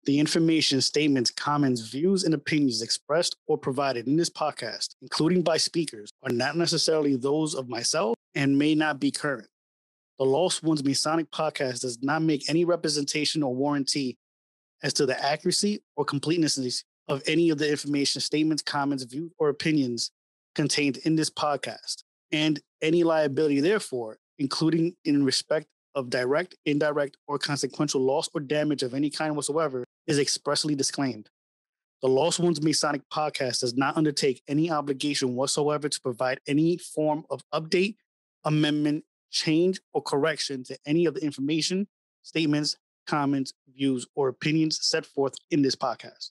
The information, statements, comments, views, and opinions expressed or provided in this podcast, including by speakers, are not necessarily those of myself and may not be current. The Lost Ones Masonic Podcast does not make any representation or warranty as to the accuracy or completeness of any of the information, statements, comments, views, or opinions contained in this podcast, and any liability therefore, including in respect of direct, indirect, or consequential loss or damage of any kind whatsoever, is expressly disclaimed. The Lost Ones Masonic Podcast does not undertake any obligation whatsoever to provide any form of update, amendment, change, or correction to any of the information, statements, comments, views, or opinions set forth in this podcast.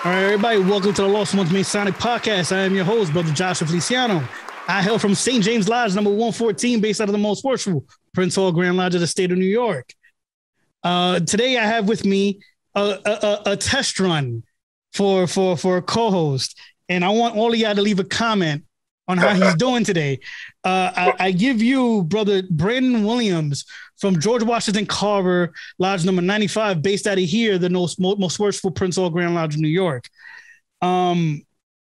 All right, everybody, welcome to the Lost Ones Masonic Podcast. I am your host, Brother Joshua Feliciano. I hail from St. James Lodge, number 114, based out of the most worshipful Prince Hall Grand Lodge of the state of New York. Today, I have with me a test run for a co-host, and I want all of y'all to leave a comment on how he's doing today. I give you Brother Brandon Williams from George Washington Carver, Lodge number 95, based out of here, the most worshipful Prince Hall Grand Lodge in New York. I'm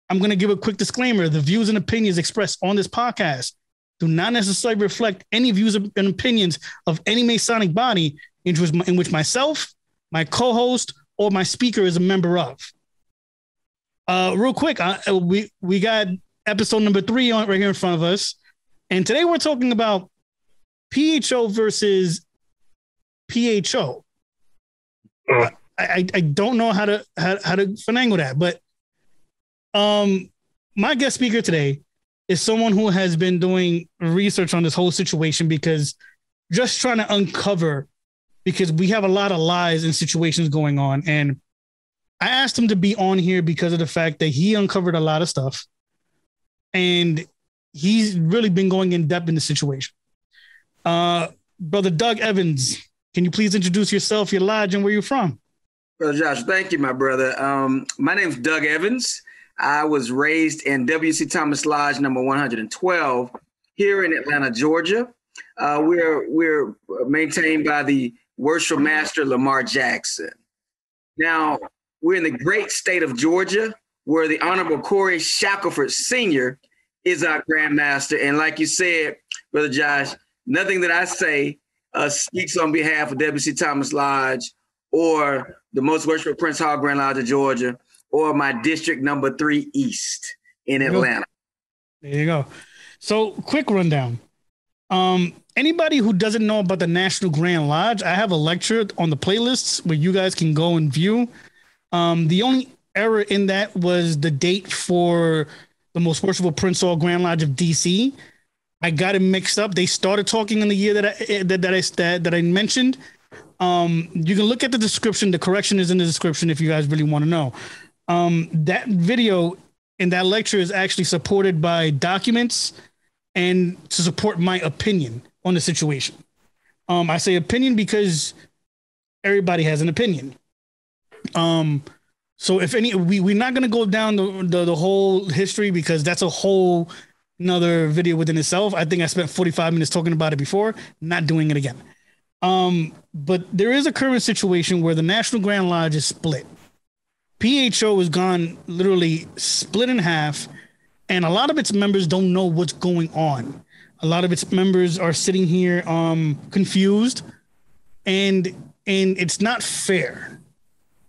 going to give a quick disclaimer. The views and opinions expressed on this podcast do not necessarily reflect any views and opinions of any Masonic body in which myself, my co-host, or my speaker is a member of. Real quick, we got episode number 3 right here in front of us. And today we're talking about PHO versus PHO. I don't know how to finagle that, but my guest speaker today is someone who has been doing research on this whole situation, because just trying to uncover, because we have a lot of lies and situations going on. And I asked him to be on here because of the fact that he uncovered a lot of stuff. And he's really been going in depth in the situation. Brother Doug Evans, can you please introduce yourself, your lodge, and where you're from? Brother Josh, thank you, my brother. My name is Doug Evans. I was raised in W.C. Thomas Lodge number 112 here in Atlanta, Georgia. We're maintained by the worship master Lamar Jackson. Now, we're in the great state of Georgia, where the Honorable Corey Shackelford Sr. is our Grand Master. And like you said, Brother Josh, nothing that I say speaks on behalf of W.C. Thomas Lodge or the most worshipful Prince Hall Grand Lodge of Georgia or my district number 3 East in Atlanta. There you go. So quick rundown. Anybody who doesn't know about the National Grand Lodge, I have a lecture on the playlists where you guys can go and view. The only error in that was the date for the most worshipful Prince Hall Grand Lodge of DC. I got it mixed up. They started talking in the year that I mentioned. You can look at the description. The correction is in the description if you guys really want to know. That video in that lecture is actually supported by documents and to support my opinion on the situation. I say opinion because everybody has an opinion. So if any, we're not going to go down the whole history, because that's a whole another video within itself. I think I spent 45 minutes talking about it before, not doing it again. But there is a current situation where the National Grand Lodge is split. PHO has gone literally split in half, and a lot of its members don't know what's going on. A lot of its members are sitting here confused, and it's not fair.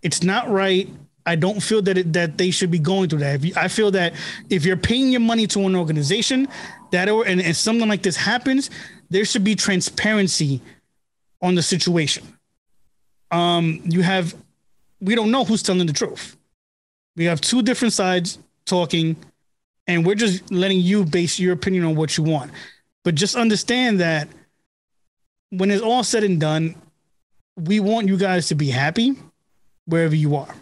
It's not right. I don't feel that they should be going through that. I feel that if you're paying your money to an organization and something like this happens, there should be transparency on the situation. We don't know who's telling the truth. We have 2 different sides talking, and we're just letting you base your opinion on what you want. But just understand that when it's all said and done, we want you guys to be happy wherever you are,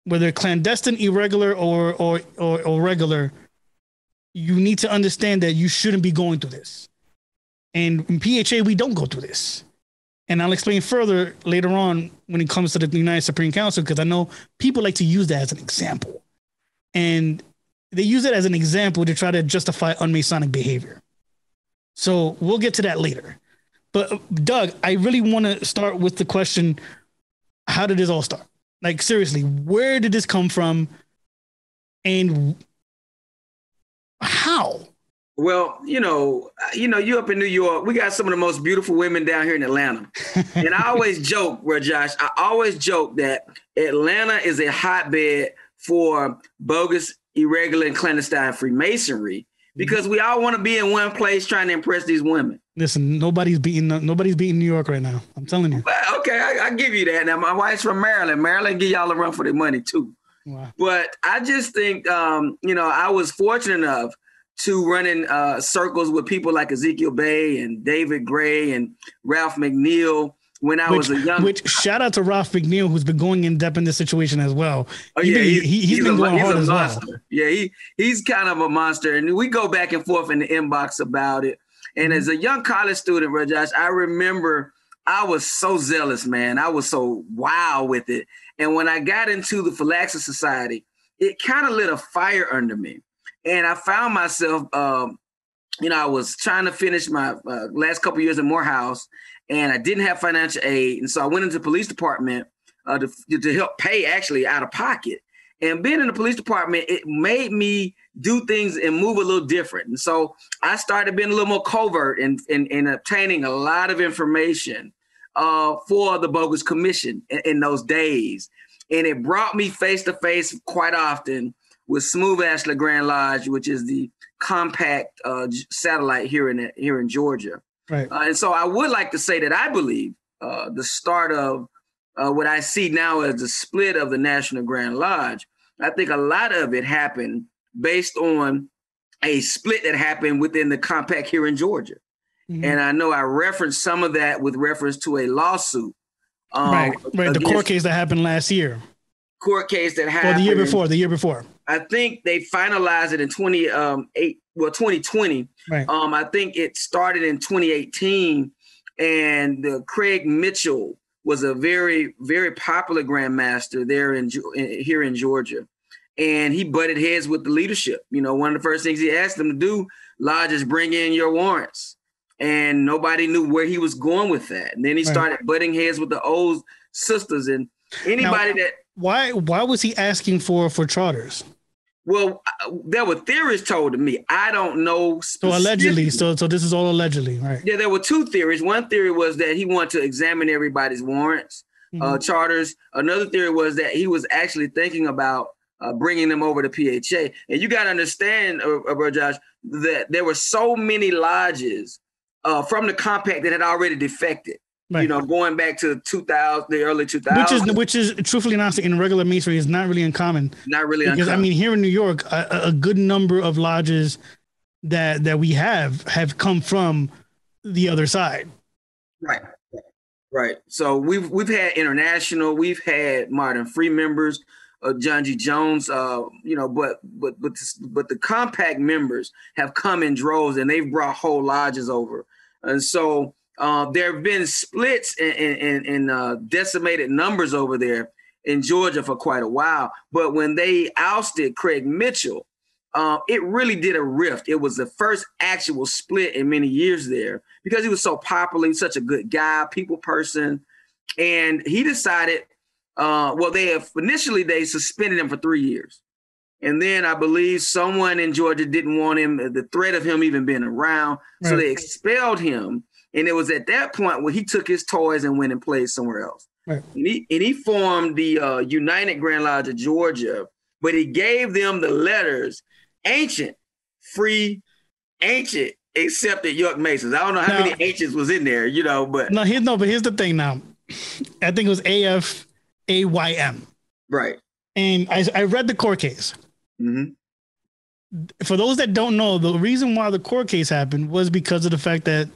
whether clandestine, irregular, or regular. You need to understand that you shouldn't be going through this. And in PHA, we don't go through this. And I'll explain further later on when it comes to the United Supreme Council, because I know people like to use that as an example. And they use it as an example to try to justify unmasonic behavior. So we'll get to that later. But Doug, I really want to start with the question, how did this all start? Like, seriously, where did this come from? And how? Well, you up in New York, we got some of the most beautiful women down here in Atlanta. And I always joke, Josh, that Atlanta is a hotbed for bogus, irregular, and clandestine Freemasonry, because we all want to be in one place trying to impress these women. Listen, nobody's beating New York right now. I'm telling you. Well, okay, I give you that. Now, my wife's from Maryland. Maryland give y'all a run for their money too. Wow. But I just think, I was fortunate enough to run in circles with people like Ezekiel Bay and David Gray and Ralph McNeil when I was a young. Which shout out to Ralph McNeil, who's been going in depth in this situation as well. Oh, yeah, he's been going hard as well. Yeah, he's kind of a monster, and we go back and forth in the inbox about it. And as a young college student, Josh, I remember I was so zealous, man. I was so wild with it. And when I got into the Philaxis Society, it kind of lit a fire under me. And I found myself, I was trying to finish my last couple of years at Morehouse, and I didn't have financial aid. And so I went into the police department to help pay actually out of pocket. And being in the police department, it made me do things and move a little different. And so I started being a little more covert and obtaining a lot of information for the bogus commission in those days. And it brought me face to face quite often with Smooth Ashler Grand Lodge, which is the compact satellite here in Georgia. Right. And so I would like to say that I believe the start of what I see now as the split of the National Grand Lodge, I think a lot of it happened based on a split that happened within the compact here in Georgia. Mm-hmm. And I know I referenced some of that with reference to a lawsuit. Right. The court case that happened last year. Court case that happened. Or the year before. I think they finalized it in 2020. Right. I think it started in 2018, and Craig Mitchell was a very, very popular grandmaster there here in Georgia. And he butted heads with the leadership. One of the first things he asked them to do, lodges, bring in your warrants. And nobody knew where he was going with that. And then he started butting heads with the old sisters and anybody that. Why was he asking for charters? Well, there were theories told to me. I don't know. So allegedly, so this is all allegedly, right? Yeah, there were two theories. One theory was that he wanted to examine everybody's warrants, charters. Another theory was that he was actually thinking about bringing them over to PHA. And you got to understand, Josh, that there were so many lodges from the compact that had already defected. Right. Going back to the early 2000s. Which is truthfully and honestly in regular masonry is not really uncommon. Not really because, uncommon. I mean, here in New York, a good number of lodges that we have come from the other side. Right. So we've had international, we've had modern free members, John G. Jones, but the compact members have come in droves and they've brought whole lodges over. And so there have been splits and decimated numbers over there in Georgia for quite a while. But when they ousted Craig Mitchell, it really did a rift. It was the first actual split in many years there because he was so popular. He was such a good guy, people person. And he decided, they suspended him for 3 years. And then I believe someone in Georgia didn't want him, the threat of him even being around. Right. So they expelled him. And it was at that point where he took his toys and went and played somewhere else. Right. And he formed the United Grand Lodge of Georgia, but he gave them the letters, ancient, free, ancient, accepted York Masons. I don't know how many ancients was in there, but. But here's the thing now. I think it was AFAYM. Right. And I read the court case. Mm-hmm. For those that don't know, the reason why the court case happened was because of the fact that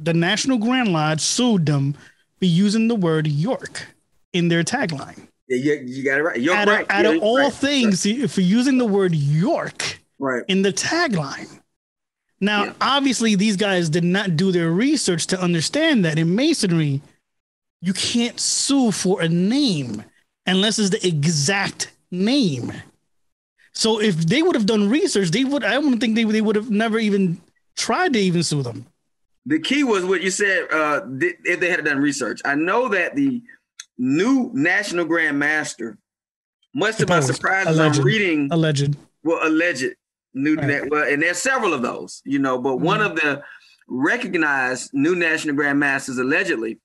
the National Grand Lodge sued them for using the word York in their tagline. Yeah, you got it right. York, Out of all things, for using the word York in the tagline. Now, obviously, these guys did not do their research to understand that in Masonry, you can't sue for a name unless it's the exact name. So if they would have done research, I don't think they would have never even tried to even sue them. The key was what you said, if they had done research. I know that the new National Grand Master, much to my surprise, I'm reading alleged. And there's several of those, but one of the recognized new National Grand Masters allegedly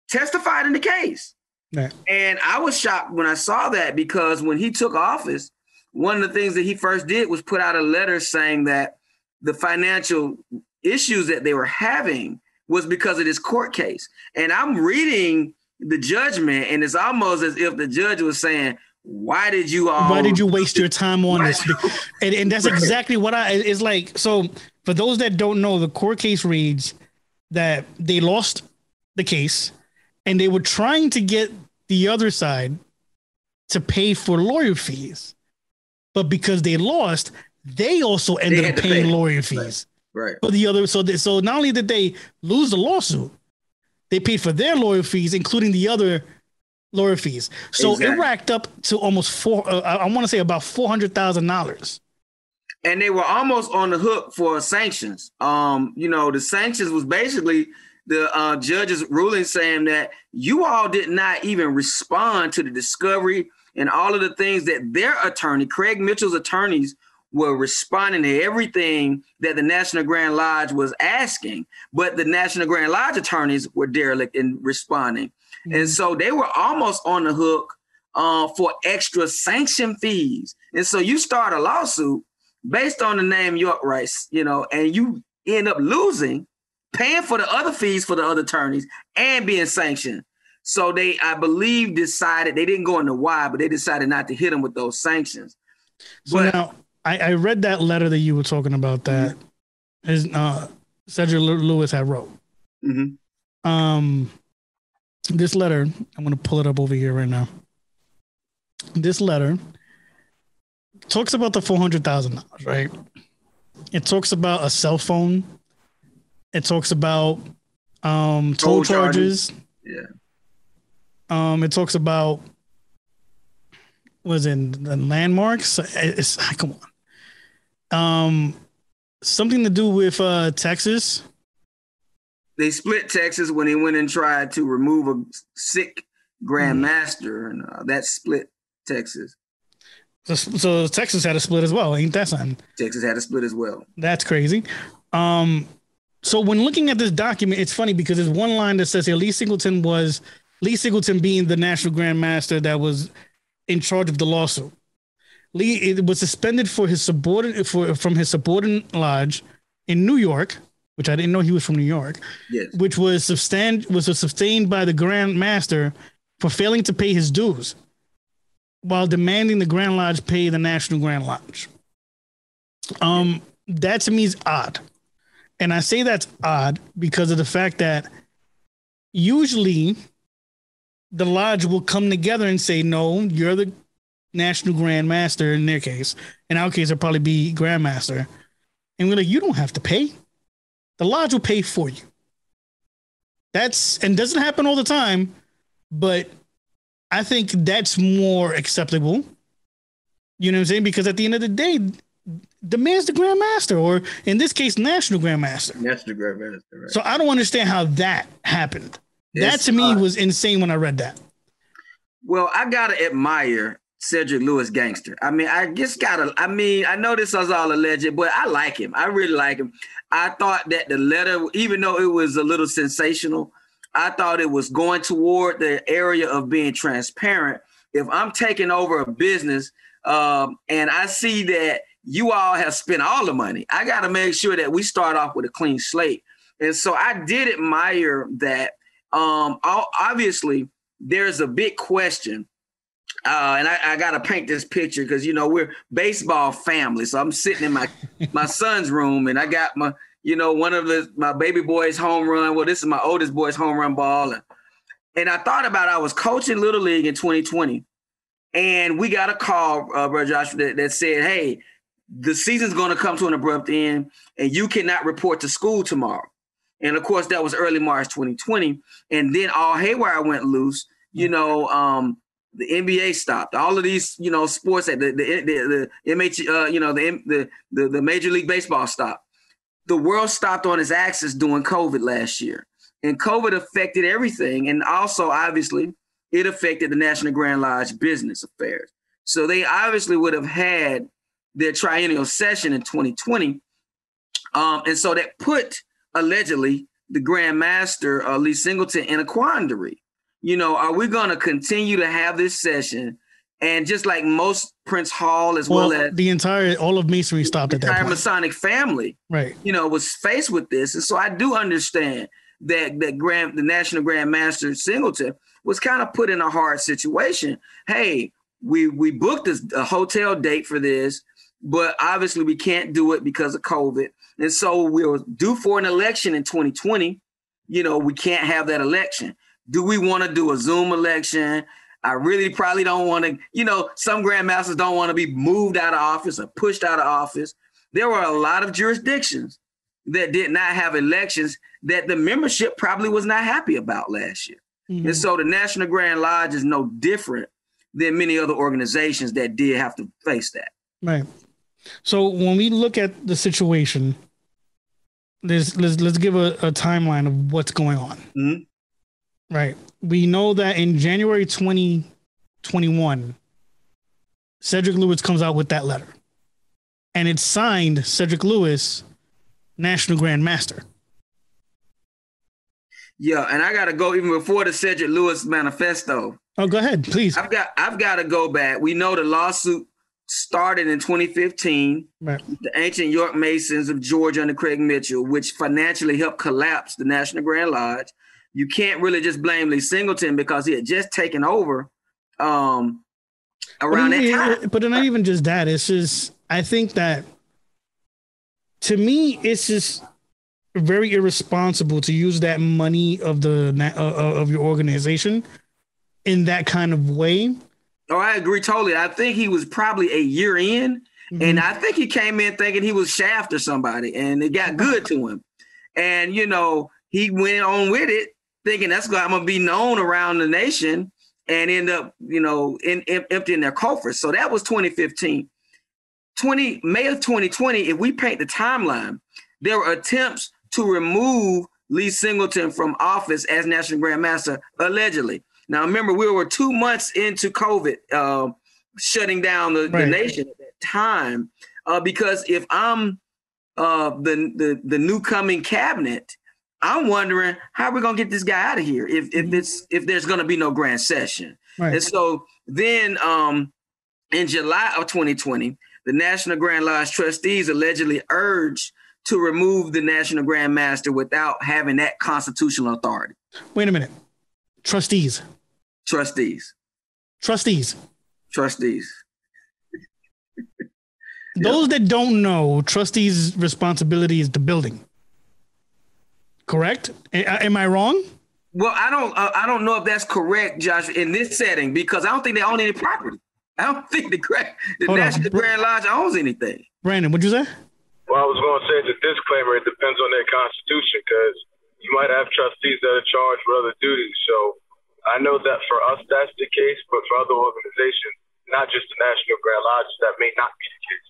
testified in the case. Right. And I was shocked when I saw that, because when he took office, one of the things that he first did was put out a letter saying that the financial issues that they were having was because of this court case. And I'm reading the judgment, and it's almost as if the judge was saying, why did you waste your time on this? And that's exactly what it's like. So for those that don't know, the court case reads that they lost the case and they were trying to get the other side to pay for lawyer fees. But because they lost, they also ended up paying lawyer fees. Right. For the other. So not only did they lose the lawsuit, they paid for their lawyer fees, including the other lawyer fees. So it racked up to almost I want to say about $400,000. And they were almost on the hook for sanctions. The sanctions was basically the judge's ruling saying that you all did not even respond to the discovery and all of the things that their attorney, Craig Mitchell's attorneys, were responding to everything that the National Grand Lodge was asking, but the National Grand Lodge attorneys were derelict in responding. Mm-hmm. And so they were almost on the hook for extra sanction fees. And so you start a lawsuit based on the name York Rice, and you end up losing, paying for the other fees for the other attorneys and being sanctioned. So they, I believe, decided, they didn't go into why, but they decided not to hit them with those sanctions. So now I read that letter that you were talking about that Cedric Lewis had wrote. Mm-hmm. This letter, I'm going to pull it up over here right now. This letter talks about the $400,000, right? It talks about a cell phone. It talks about toll charges. Yeah. It talks about the landmarks. Come on. Something to do with Texas. They split Texas when they went and tried to remove a sick Grand Master, and that split Texas. So Texas had a split as well, ain't that something? Texas had a split as well. That's crazy. So when looking at this document, it's funny because there's one line that says here, Lee Singleton being the National Grand Master that was in charge of the lawsuit. Lee was suspended from his subordinate lodge in New York, which I didn't know he was from New York. Yes. Which was sustained by the Grand Master for failing to pay his dues, while demanding the Grand Lodge pay the National Grand Lodge. That to me is odd. And I say that's odd because of the fact that usually the lodge will come together and say, no, you're the National Grand Master in their case. In our case, it'll probably be Grand Master. And we're like, you don't have to pay. The lodge will pay for you. And doesn't happen all the time, but I think that's more acceptable. You know what I'm saying? Because at the end of the day, the man's the Grand Master, or in this case, National Grand Master. National Grand Master, right. So I don't understand how that happened. That to me was insane when I read that. Well, I gotta admire Cedric Lewis Gangster. I know this is all alleged, but I like him. I really like him. I thought that the letter, even though it was a little sensational, I thought it was going toward the area of being transparent. If I'm taking over a business and I see that you all have spent all the money, I got to make sure that we start off with a clean slate. And so I did admire that. Obviously, there's a big question. And I got to paint this picture because, we're baseball family. So I'm sitting in my son's room and I got my, one of my baby boy's home run. Well, this is my oldest boy's home run ball. And And I thought about I was coaching Little League in 2020, and we got a call, Brother Josh, that said, hey, the season's going to come to an abrupt end, and you cannot report to school tomorrow. And, of course, that was early March 2020. And then all haywire went loose. The NBA stopped. All of these, sports, the MH, the Major League Baseball stopped. The world stopped on its axis during COVID last year. And COVID affected everything. And also, obviously, it affected the National Grand Lodge business affairs. So they obviously would have had their triennial session in 2020. And so that put, allegedly, the Grand Master, Lee Singleton, in a quandary. Are we going to continue to have this session? And just like most Prince Hall, as well as all of Masonry stopped at that point. The entire Masonic family, right? Was faced with this. And so I do understand that the National Grand Master Singleton was kind of put in a hard situation. Hey, we booked a hotel date for this, but obviously we can't do it because of COVID. And so we're due for an election in 2020. We can't have that election. Do we want to do a Zoom election? I really probably don't want to, some grandmasters don't want to be moved out of office or pushed out of office. There were a lot of jurisdictions that did not have elections that the membership probably was not happy about last year. Mm-hmm. And so the National Grand Lodge is no different than many other organizations that did have to face that. Right. So when we look at the situation, let's give a timeline of what's going on. Mm-hmm. Right. We know that in January 2021, Cedric Lewis comes out with that letter. And it's signed Cedric Lewis, National Grand Master. Yeah, and I got to go even before the Cedric Lewis manifesto. Oh, go ahead, please. I've got to go back. We know the lawsuit started in 2015. Right. The ancient York Masons of Georgia under Craig Mitchell, which financially helped collapse the National Grand Lodge. You can't really just blame Lee Singleton because he had just taken over around that time. But not even just that. It's just, I think that, to me, it's just very irresponsible to use that money of your organization in that kind of way. Oh, I agree totally. I think he was probably a year in, and I think he came in thinking he was Shaft or somebody, and it got good to him. And, he went on with it, thinking that's going to be known around the nation, and end up, emptying their coffers. So that was 2015. May of 2020, if we paint the timeline, there were attempts to remove Lee Singleton from office as National Grand Master, allegedly. Now, remember, we were 2 months into COVID, shutting down the nation at that time, because if I'm the new coming cabinet, I'm wondering how we're going to get this guy out of here if there's going to be no grand session. Right. And so then in July of 2020, the National Grand Lodge trustees allegedly urged to remove the National Grand Master without having that constitutional authority. Wait a minute. Trustees. Those that don't know, trustees' responsibility is the building. Correct? Am I wrong? Well, I don't know if that's correct, Josh, in this setting, because I don't think they own any property. I don't think the National Grand Lodge owns anything. Brandon, what'd you say? Well, I was going to say the disclaimer, it depends on their constitution, because you might have trustees that are charged with other duties. So I know that for us, that's the case, but for other organizations, not just the National Grand Lodge, that may not be the case.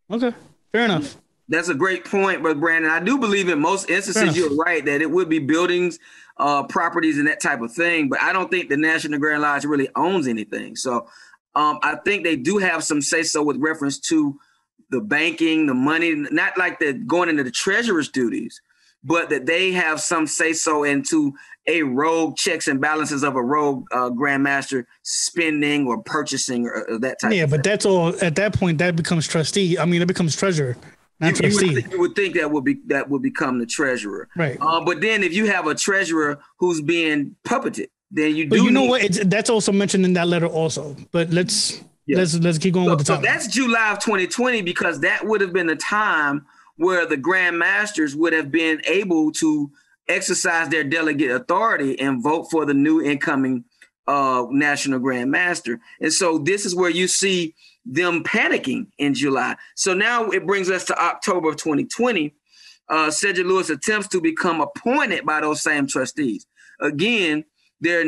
Okay, fair enough. That's a great point, Brother Brandon. I do believe in most instances you're right that it would be buildings, properties, and that type of thing. But I don't think the National Grand Lodge really owns anything. So I think they do have some say-so with reference to the banking, the money, not like they're going into the treasurer's duties, but that they have some say-so into a rogue checks and balances of a rogue grandmaster spending or purchasing or that type of thing. Yeah, but that's all. At that point, that becomes trustee. I mean, it becomes treasurer. You would think that would become the treasurer, right? But then if you have a treasurer who's being puppeted, then you do. But you know what? That's also mentioned in that letter also. But let's keep going with the time. So that's July of 2020, because that would have been the time where the Grand Masters would have been able to exercise their delegate authority and vote for the new incoming National Grand Master. And so this is where you see them panicking in July. So now it brings us to October of 2020. Cedric Lewis attempts to become appointed by those same trustees. Again, there's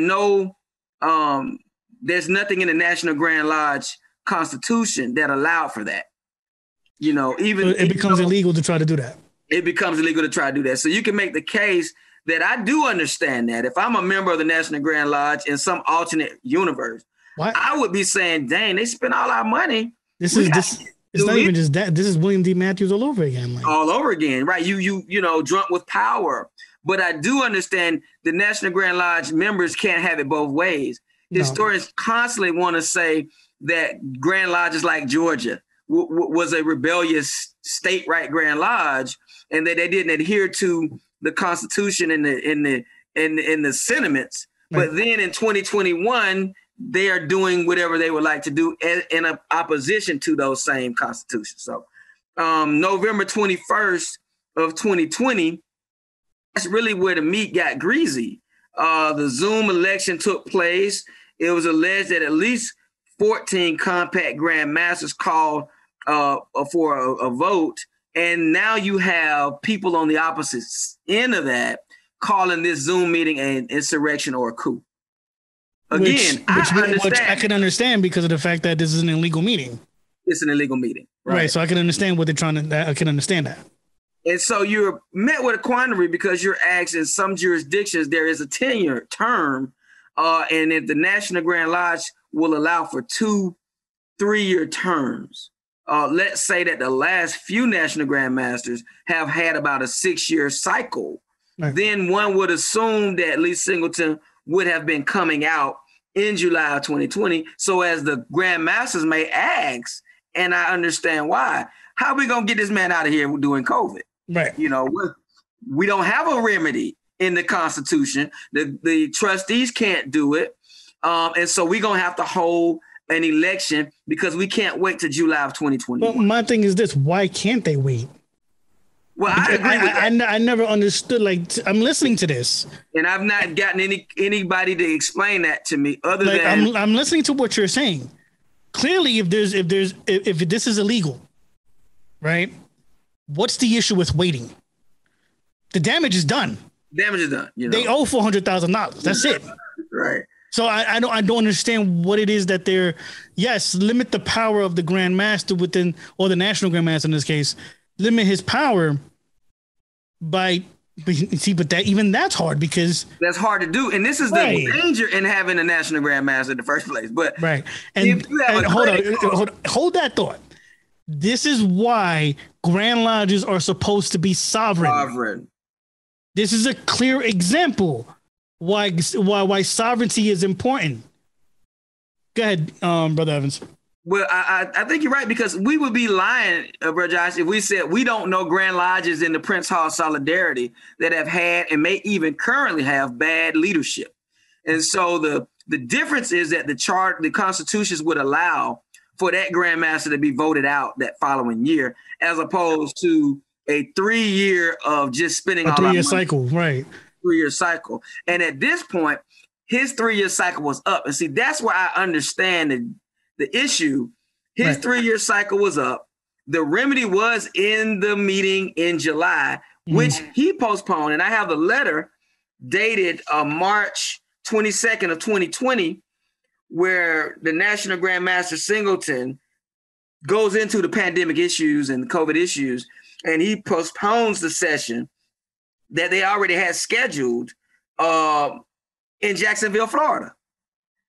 nothing in the National Grand Lodge Constitution that allowed for that. You know, it becomes illegal to try to do that. It becomes illegal to try to do that. So you can make the case that I do understand that if I'm a member of the National Grand Lodge in some alternate universe, I would be saying, dang, they spent all our money. It's not even just that. This is William D. Matthews all over again. All over again, right? You know, drunk with power. But I do understand the National Grand Lodge members can't have it both ways. No. Historians constantly want to say that Grand Lodges like Georgia was a rebellious state right Grand Lodge, and that they didn't adhere to the Constitution and the sentiments. Right. But then in 2021, they are doing whatever they would like to do in opposition to those same constitutions. So November 21st of 2020, that's really where the meat got greasy. The Zoom election took place. It was alleged that at least 14 compact Grand Masters called for a vote. And now you have people on the opposite end of that calling this Zoom meeting an insurrection or a coup. Again, which I can understand because of the fact that this is an illegal meeting. It's an illegal meeting. Right. So I can understand what they're trying to, I can understand that. And so you're met with a quandary because you're asked in some jurisdictions, there is a 10-year term. And if the National Grand Lodge will allow for 2 3-year terms, let's say that the last few National Grand Masters have had about a 6-year cycle, right. Then one would assume that Lee Singleton would have been coming out in July of 2020. So as the Grand Masters may ask, and I understand why, how are we going to get this man out of here during COVID? Right. You know, we don't have a remedy in the Constitution. The trustees can't do it. And so we're going to have to hold an election because we can't wait to July of 2021. But my thing is this, why can't they wait? Well, I agree with that. I never understood, I'm listening to this. And I've not gotten anybody to explain that to me other than I'm listening to what you're saying. Clearly, if this is illegal, right? What's the issue with waiting? The damage is done. Damage is done. You know? They owe $400,000. That's it. Right. So I don't understand what it is that they're, yes, limit the power of the Grand Master within, or the National Grand Master in this case, limit his power by, but that's hard because that's hard to do. And this is the danger in having a National Grand Master in the first place. But right. And hold that thought. This is why Grand Lodges are supposed to be sovereign. This is a clear example why sovereignty is important. Go ahead, Brother Evans. Well, I think you're right, because we would be lying, Brother Josh, if we said we don't know Grand Lodges in the Prince Hall Solidarity that have had and may even currently have bad leadership. And so the difference is that the constitutions would allow for that Grand Master to be voted out that following year, as opposed to a 3-year of just spending all our money. 3-year cycle, right. 3-year cycle. And at this point, his 3-year cycle was up. And see, that's where I understand the issue. His 3-year cycle was up. The remedy was in the meeting in July, which he postponed. And I have the letter dated March 22nd of 2020, where the National Grand Master Singleton goes into the pandemic issues and the COVID issues, and he postpones the session that they already had scheduled in Jacksonville, Florida.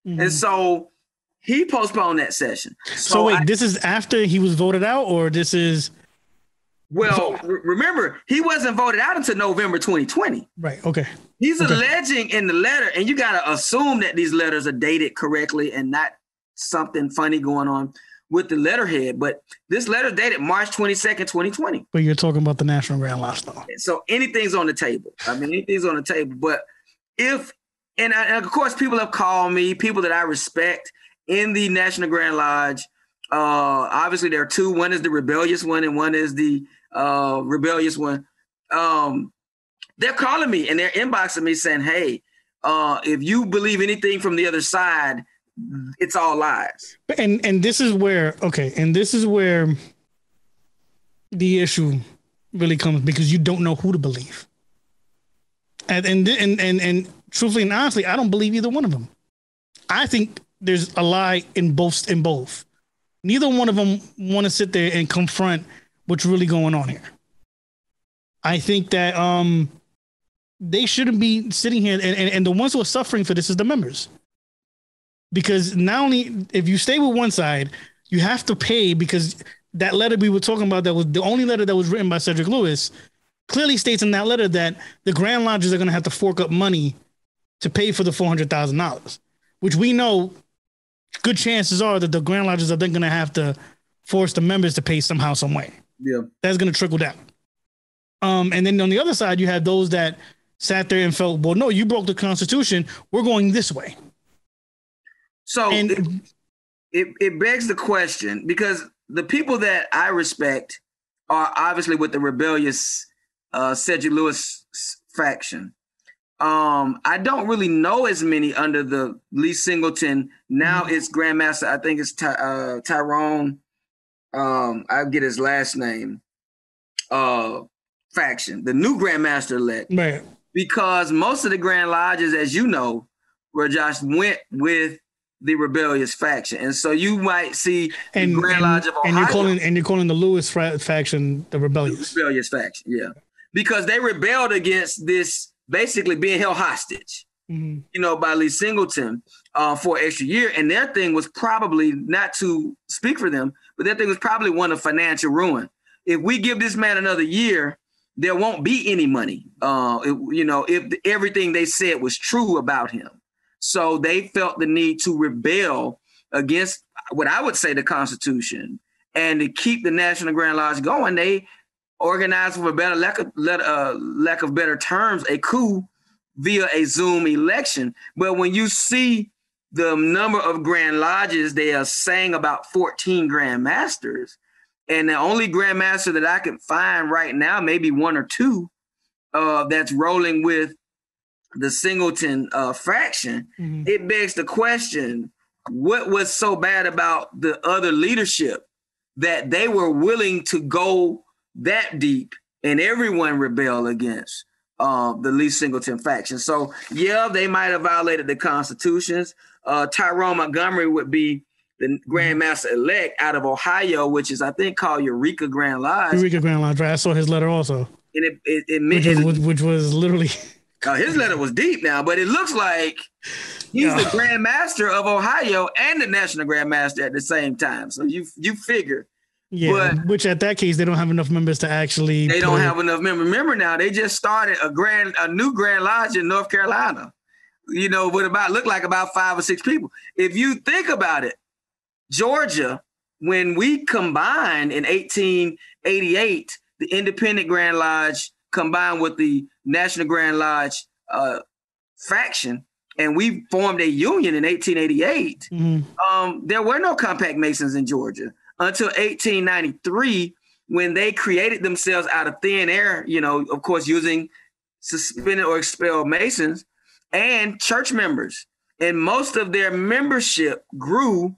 And so he postponed that session. So wait, this is after he was voted out, or this is? Well, remember, he wasn't voted out until November 2020. Right, okay. He's alleging in the letter, and you got to assume that these letters are dated correctly and not something funny going on with the letterhead. But this letter dated March 22nd, 2020. But you're talking about the National Grand Lodge, though. So anything's on the table. I mean, anything's on the table. But and of course, people have called me, people that I respect in the National Grand Lodge. Obviously, there are two. One is the rebellious one, and one is the rebellious one. they're calling me and they're inboxing me saying, hey, if you believe anything from the other side, it's all lies. And this is where, the issue really comes, because you don't know who to believe. And truthfully and honestly, I don't believe either one of them. I think there's a lie in both. Neither one of them want to sit there and confront what's really going on here. I think that they shouldn't be sitting here, and the ones who are suffering for this is the members. Because not only if you stay with one side, you have to pay, because that letter we were talking about, that was the only letter that was written by Cedric Lewis, clearly states in that letter that the Grand Lodges are going to have to fork up money to pay for the $400,000, which we know good chances are that the Grand Lodges are then going to have to force the members to pay somehow, some way. Yeah. That's going to trickle down. And then on the other side, you have those that sat there and felt, well, no, you broke the Constitution. We're going this way. So it begs the question, because the people that I respect are obviously with the rebellious Cedric Lewis faction. I don't really know as many under the Lee Singleton. Now it's Grandmaster. I think it's Tyrone. I get his last name. Faction, the new Grandmaster elect. Right. Because most of the Grand Lodges, as you know, where Josh went with the rebellious faction, and so you might see the Grand Lodge of Ohio, and you're calling the Lewis faction the rebellious faction, yeah, because they rebelled against this basically being held hostage, by Lee Singleton for an extra year, and their thing was probably, not to speak for them, but their thing was probably one of financial ruin. If we give this man another year, there won't be any money. If everything they said was true about him. So they felt the need to rebel against what I would say the Constitution, and to keep the National Grand Lodge going. They organized, for better lack of better terms, a coup via a Zoom election. But when you see the number of Grand Lodges, they are saying about 14 Grand Masters, and the only Grand Master that I can find right now, maybe one or two, that's rolling with the Singleton faction. It begs the question, what was so bad about the other leadership that they were willing to go that deep and everyone rebel against the Lee Singleton faction? So, yeah, they might have violated the constitutions. Tyrone Montgomery would be the Grand Master elect out of Ohio, which is, I think, called Eureka Grand Lodge. Eureka Grand Lodge, right? I saw his letter also. And which was literally... his letter was deep now, but it looks like he's the Grand Master of Ohio and the National Grand Master at the same time. So you figure. Yeah, but which at that case, they don't have enough members to actually... They don't have enough members. Remember now, they just started a new Grand Lodge in North Carolina, with look like about 5 or 6 people. If you think about it, Georgia, when we combined in 1888, the Independent Grand Lodge combined with the National Grand Lodge faction, and we formed a union in 1888, there were no compact Masons in Georgia until 1893, when they created themselves out of thin air, of course, using suspended or expelled Masons and church members. And most of their membership grew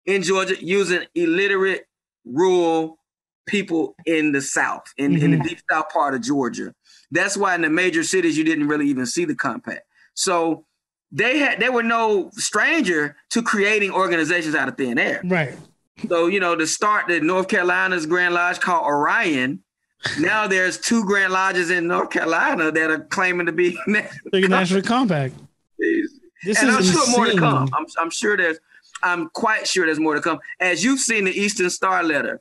in Georgia using illiterate rural people in the South, in the deep South part of Georgia. That's why in the major cities, you didn't really even see the compact. So they were no stranger to creating organizations out of thin air. Right. So, to start the North Carolina's Grand Lodge called Orion, now there's 2 Grand Lodges in North Carolina that are claiming to be National Compact. And I'm sure more to come. I'm quite sure there's more to come. As you've seen the Eastern Star letter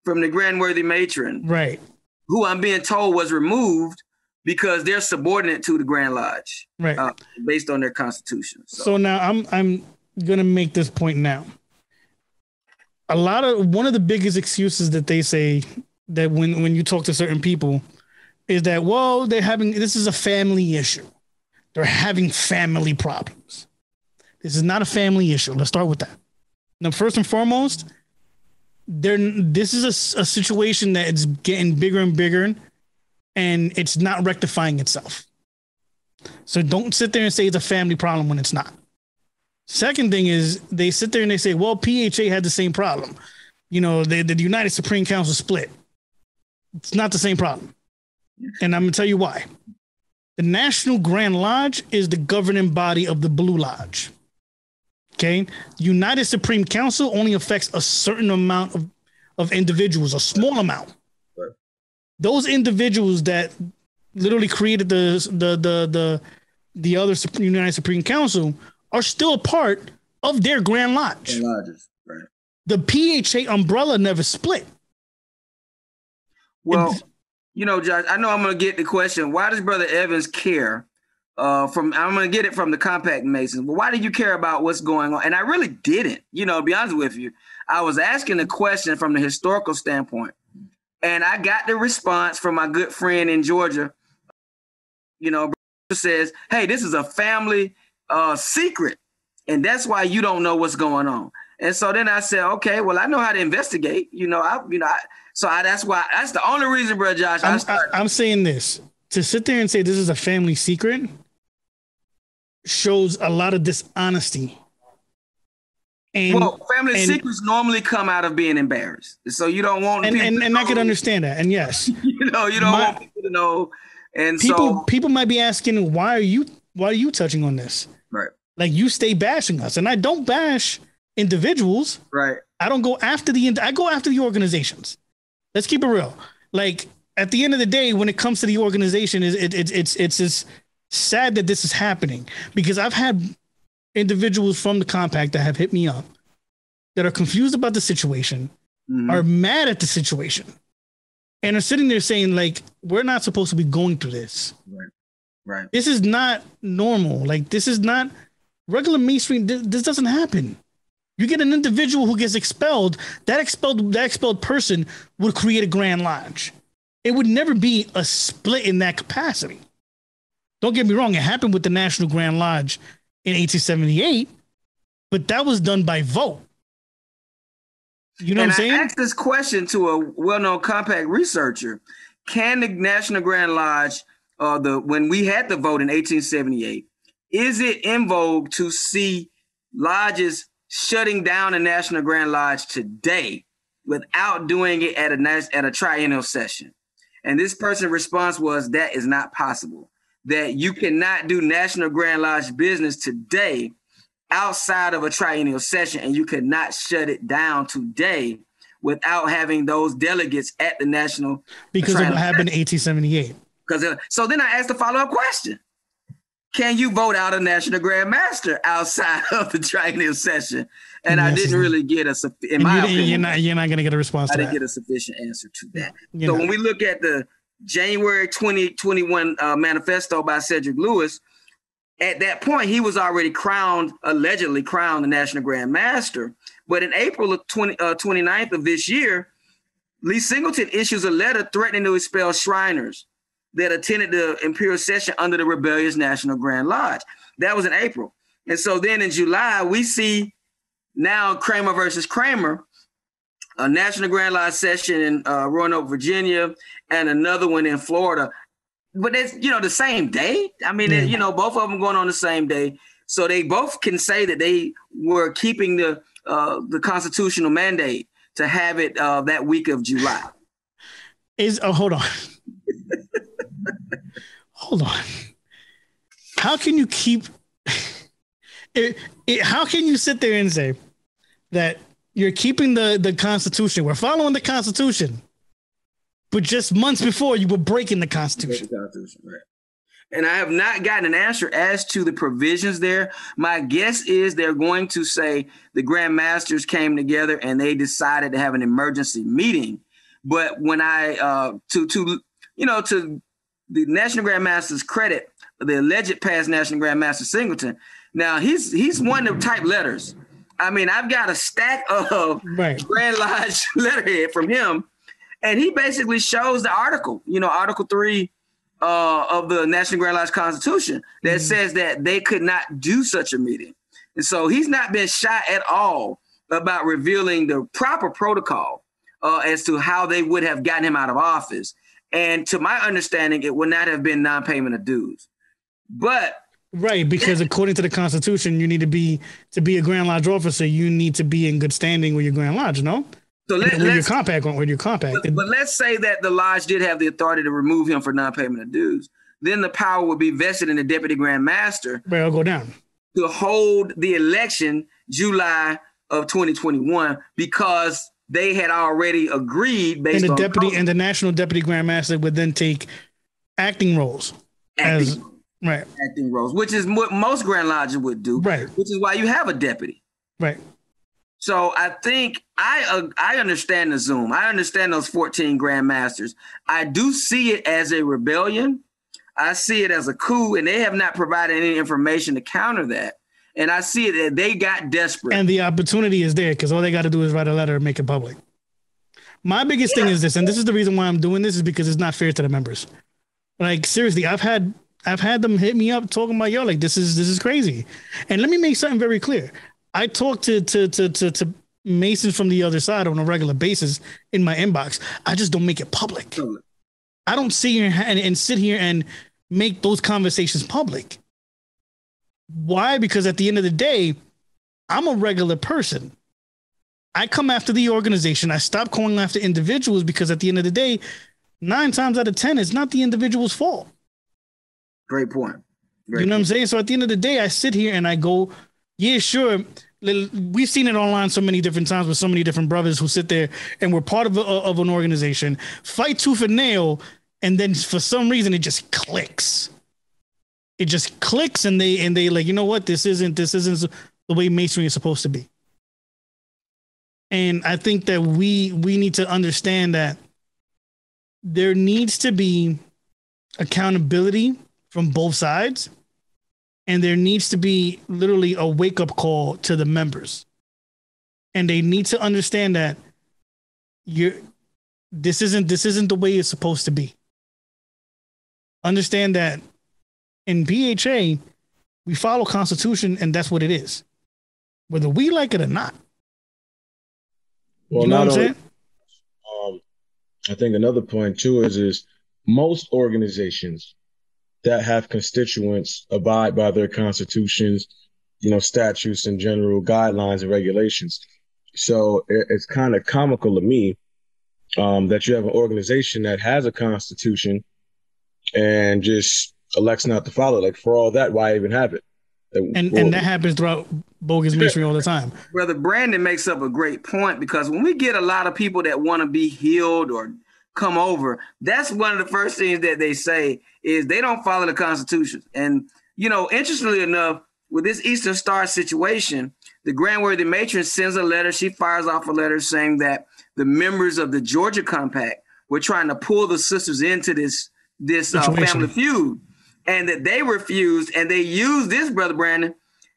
from the Grand Worthy Matron, right, who I'm being told was removed because they're subordinate to the Grand Lodge, right, based on their constitution. So now I'm gonna make this point now. One of the biggest excuses that they say that when you talk to certain people is that, well, this is a family issue. They're having family problems. This is not a family issue. Let's start with that. Now, first and foremost, this is a situation that it's getting bigger and bigger, and it's not rectifying itself. So don't sit there and say it's a family problem when it's not. Second thing is they sit there and they say, well, PHA had the same problem. You know, the United Supreme Council split. It's not the same problem. And I'm going to tell you why. The National Grand Lodge is the governing body of the Blue Lodge. Okay. United Supreme Council only affects a certain amount of individuals, a small amount. Right. Those individuals that literally created the other United Supreme Council are still a part of their Grand Lodge. Lodges, right. The PHA umbrella never split. Well, you know, Josh, I know I'm going to get the question, why does Brother Evans care? I'm going to get it from the Compact Masons. But why do you care about what's going on? And I really didn't, you know, to be honest with you. I was asking the question from the historical standpoint. And I got the response from my good friend in Georgia. You know, says, hey, this is a family secret. And that's why you don't know what's going on. And so then I said, okay, well, I know how to investigate. That's the only reason, Brother Josh. I'm saying this. To sit there and say this is a family secret shows a lot of dishonesty. Family secrets normally come out of being embarrassed. So you don't want and I can understand that. And yes, you don't want people to know. And people might be asking, why are you touching on this? Right. Like you stay bashing us, and I don't bash individuals. Right. I don't go after I go after the organizations. Let's keep it real. Like at the end of the day, when it comes to the organization, it's just sad that this is happening, because I've had individuals from the Compact that have hit me up that are confused about the situation, are mad at the situation, and are sitting there saying, like, we're not supposed to be going through this. Right. This is not normal. Like, this is not regular Masonry. This doesn't happen. You get an individual who gets expelled. That expelled person would create a Grand Lodge. It would never be a split in that capacity. Don't get me wrong. It happened with the National Grand Lodge in 1878, but that was done by vote. You know what I'm saying? I asked this question to a well-known Compact researcher. Can the National Grand Lodge, when we had the vote in 1878, is it in vogue to see lodges shutting down a National Grand Lodge today without doing it at a triennial session? And this person's response was, that is not possible. That you cannot do National Grand Lodge business today outside of a triennial session, and you cannot shut it down today without having those delegates at the national. Because of what happened in 1878. So then I asked the follow-up question. Can you vote out a National Grand Master outside of the triennial session? And I didn't really get in my opinion, you're not going to get a response to that. I didn't get a sufficient answer to that. So when we look at the January 2021 manifesto by Cedric Lewis, at that point, he was already allegedly crowned the National Grand Master. But in April of 29th of this year, Lee Singleton issues a letter threatening to expel Shriners that attended the Imperial Session under the rebellious National Grand Lodge. That was in April. And so then in July, we see now Kramer versus Kramer, a National Grand Lodge session in Roanoke, Virginia, and another one in Florida. But it's, the same day. I mean, both of them going on the same day. So they both can say that they were keeping the constitutional mandate to have it that week of July. Hold on. Hold on. How can you keep how can you sit there and say that you're keeping the Constitution? We're following the Constitution, but just months before you were breaking the Constitution. Right. And I have not gotten an answer as to the provisions there. My guess is they're going to say the Grand Masters came together and they decided to have an emergency meeting. But when to the National Grand Master's credit, the alleged past National Grand Master Singleton, now he's one to type letters. I mean, I've got a stack of Grand Lodge letterhead from him, and he basically shows the article, Article 3 of the National Grand Lodge Constitution that says that they could not do such a meeting. And so he's not been shy at all about revealing the proper protocol as to how they would have gotten him out of office. And to my understanding, it would not have been non-payment of dues. But right, because according to the Constitution, you need to be a Grand Lodge officer, you need to be in good standing with your Grand Lodge, no? So with your compact. But let's say that the lodge did have the authority to remove him for non-payment of dues. Then the power would be vested in the deputy grand master. Right, I'll go down. To hold the election July of 2021 because they had already agreed based on and the national deputy grand master would then take acting roles. Acting roles, which is what most Grand Lodges would do. Right. Which is why you have a deputy. Right. So I think I understand the Zoom. I understand those 14 Grand Masters. I do see it as a rebellion. I see it as a coup, and they have not provided any information to counter that. And I see it that they got desperate. And the opportunity is there because all they got to do is write a letter and make it public. My biggest thing is this, and this is the reason why I'm doing this, is because it's not fair to the members. Like, seriously, I've had them hit me up talking about, yo, like, this is crazy. And let me make something very clear. I talk to Masons from the other side on a regular basis in my inbox. I just don't make it public. I don't sit here and sit here and make those conversations public. Why? Because at the end of the day, I'm a regular person. I come after the organization. I stop going after individuals because at the end of the day, 9 times out of 10, it's not the individual's fault. Great point. You know what I'm saying? So at the end of the day, I sit here and I go, yeah, sure. We've seen it online so many different times with so many different brothers who sit there and we're part of an organization, fight tooth and nail, and then for some reason it just clicks. It just clicks, and they like, you know what? This isn't the way Masonry is supposed to be. And I think that we need to understand that there needs to be accountability from both sides. And there needs to be literally a wake-up call to the members. And they need to understand that this isn't the way it's supposed to be. Understand that in PHA, we follow Constitution, and that's what it is. Whether we like it or not. Well, you know what I'm saying? I think another point too is most organizations that have constituents abide by their constitutions, statutes and general guidelines and regulations. So it's kind of comical to me that you have an organization that has a constitution and just elects not to follow. Like, for all that, why even have it? And that happens throughout bogus Masonry all the time. Brother Brandon makes up a great point, because when we get a lot of people that want to be healed or come over, that's one of the first things that they say is they don't follow the Constitution. And, interestingly enough, with this Eastern Star situation, the Grand Worthy Matron sends a letter. She fires off a letter saying that the members of the Georgia Compact were trying to pull the sisters into this family feud, and that they refused. And they used this, Brother Brandon.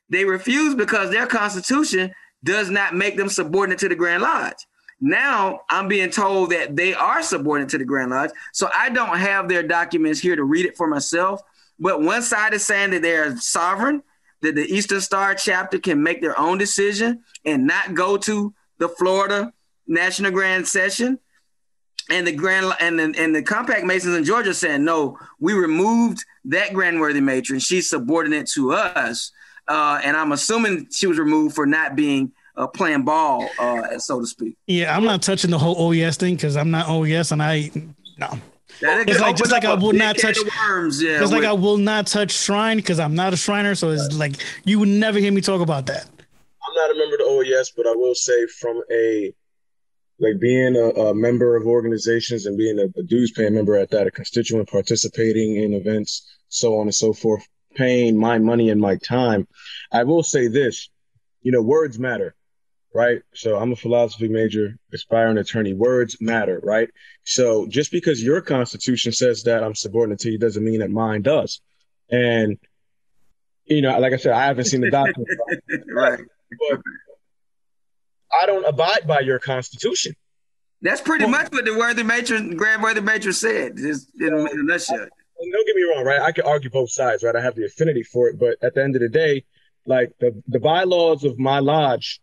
They refused because their Constitution does not make them subordinate to the Grand Lodge. Now I'm being told that they are subordinate to the Grand Lodge. So I don't have their documents here to read it for myself. But one side is saying that they're sovereign, that the Eastern Star chapter can make their own decision and not go to the Florida National Grand Session. And the Compact Masons in Georgia saying, no, we removed that Grand Worthy Matron. She's subordinate to us. And I'm assuming she was removed for not being playing ball, so to speak. Yeah, I'm not touching the whole OES thing because I'm not OES, and no. It's like just like I will not touch worms. Yeah, just like I will not touch Shrine because I'm not a Shriner. So it's like you would never hear me talk about that. I'm not a member of the OES, but I will say from being a member of organizations and being a dues paying member at that, a constituent participating in events, so on and so forth, paying my money and my time. I will say this, words matter, right? So I'm a philosophy major, aspiring attorney. Words matter, right? So just because your Constitution says that I'm subordinate to you doesn't mean that mine does. And, like I said, I haven't seen the document. Right. But I don't abide by your Constitution. That's pretty much what the Grand Worthy Matron said, just in a nutshell. Don't get me wrong, right? I can argue both sides, right? I have the affinity for it, but at the end of the day, like the bylaws of my lodge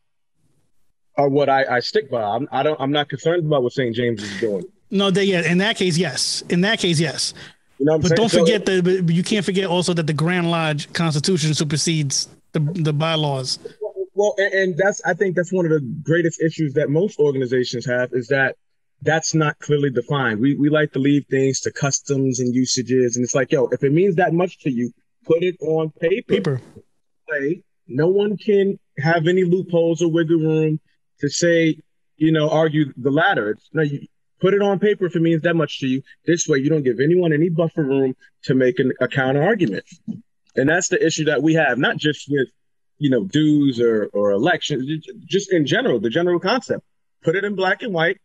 are what I stick by. I'm not concerned about what St. James is doing. No, in that case, yes. In that case, yes. You know what I'm but saying? Don't forget that. But you can't forget also that the Grand Lodge Constitution supersedes the bylaws. Well, and I think that's one of the greatest issues that most organizations have, is that that's not clearly defined. We like to leave things to customs and usages, and it's like, yo, if it means that much to you, put it on paper. No one can have any loopholes or wiggle room to say, argue the latter. You put it on paper if it means that much to you. This way, you don't give anyone any buffer room to make a counter argument. And that's the issue that we have, not just with, dues or elections, just in general, the general concept. Put it in black and white